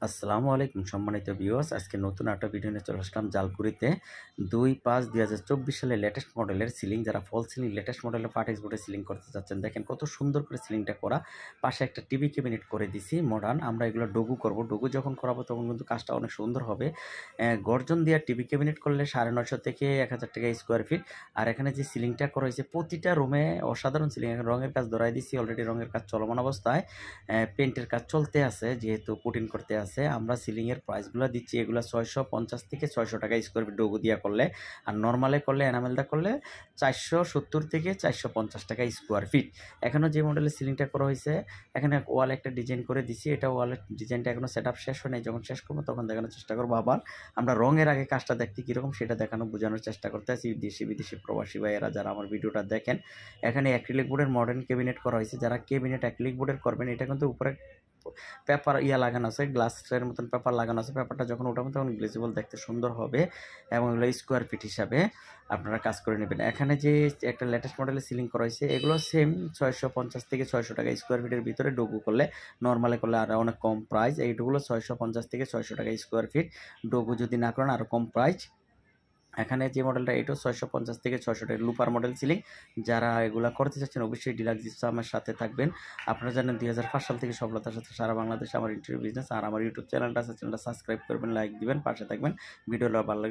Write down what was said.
আসসালামু আলাইকুম সম্মানিত ভিউয়ার্স, আজকে নতুন একটা ভিডিও নিয়ে চলে আসলাম জালকুড়িতে ২/৫/২০২৪ সালের লেটেস্ট মডেলের সিলিং। যারা ফল সিলিং লেটেস্ট মডেলের পার্টিস বোর্ডে সিলিং করতে চাচ্ছেন, দেখেন কত সুন্দর করে সিলিংটা করা। পাশে একটা টিভি ক্যাবিনেট করে দিছি মডার্ন। আমরা এগুলো ডোগু করব, ডোগু যখন করাবো তখন কিন্তু কাজটা অনেক সুন্দর হবে। গর্জন দিয়ে টিভি ক্যাবিনেট করলে ৯৫০ থেকে ১,০০০ টাকা স্কোয়ার ফিট। আর এখানে যে সিলিংটা করা হয়েছে প্রতিটা রুমে অসাধারণ সিলিং। এখন রঙের কাজ ধরাই দিচ্ছি, অলরেডি রঙের কাজ চলমান অবস্থায়, পেন্টের কাজ চলতে আছে, যেহেতু পুটিং করতে আছে। আমরা সিলিংয়ের প্রাইসগুলো দিচ্ছি, এগুলো ৬৫০ থেকে ৬০০ টাকা স্কোয়ার ফিট ডোগু দিয়া করলে। আর নর্মালে করলে এনামেলদা করলে ৪৭০ থেকে ৪৫০ টাকা স্কোয়ার ফিট। এখনও যে মডেলের সিলিংটা করা হয়েছে, এখানে ওয়াল একটা ডিজাইন করে দিছি। এটা ওয়ালের ডিজাইনটা এখনও সেট আপ শেষ হয় নাই, যখন শেষ করবো তখন দেখানোর চেষ্টা করবো। আবার আমরা রঙের আগে কাজটা দেখতে কীরকম সেটা দেখানো বোঝানোর চেষ্টা করতে আছি দেশি বিদেশি প্রবাসী ভাইয়েরা যারা আমার ভিডিওটা দেখেন। এখানে অ্যাক্রিলিক বোর্ডের মডার্ন ক্যাবিনেট করা হয়েছে। যারা ক্যাবিনেট অ্যাক্রিলিক বোর্ডের করবেন, এটা কিন্তু উপরে পেপার লাগানো আছে, গ্লাসের মতন পেপার লাগানো আছে। পেপারটা যখন উঠাবেন তখন গ্লেজেবল দেখতে সুন্দর হবে, এবং এগুলো স্কোয়ার ফিট হিসাবে আপনারা কাজ করে নেবেন। এখানে যে একটা লেটেস্ট মডেলের সিলিং করা হয়েছে, এগুলো সেম ৬৫০ থেকে ৬০০ টাকা স্কোয়ার ফিটের ভিতরে। ডোগু করলে, নর্মালে করলে আর অনেক কম প্রাইস। এইগুলো ৬৫০ থেকে ৬০০ টাকা স্কোয়ার ফিট। ডোগু যদি না করেন আরও কম প্রাইস। এখানে যে মডেলটা, এটাও ৬৫০ থেকে ৬০০ টাকা লুপার মডেল সিলিং। যারা এগুলা করতে চাচ্ছেন অবশ্যই ডিলাক্স জিপসামের সাথে থাকবেন। আপনারা জানেন ২০০৫ সাল থেকে সফলতার সাথে সারা বাংলাদেশে আমার ইন্টেরিয়র বিজনেস। আর আমার ইউটিউব চ্যানেলটা আছে, চ্যানেলটা সাবস্ক্রাইব করবেন, লাইক দিবেন, পাশে থাকবেন। ভিডিওটা ভালো লাগলে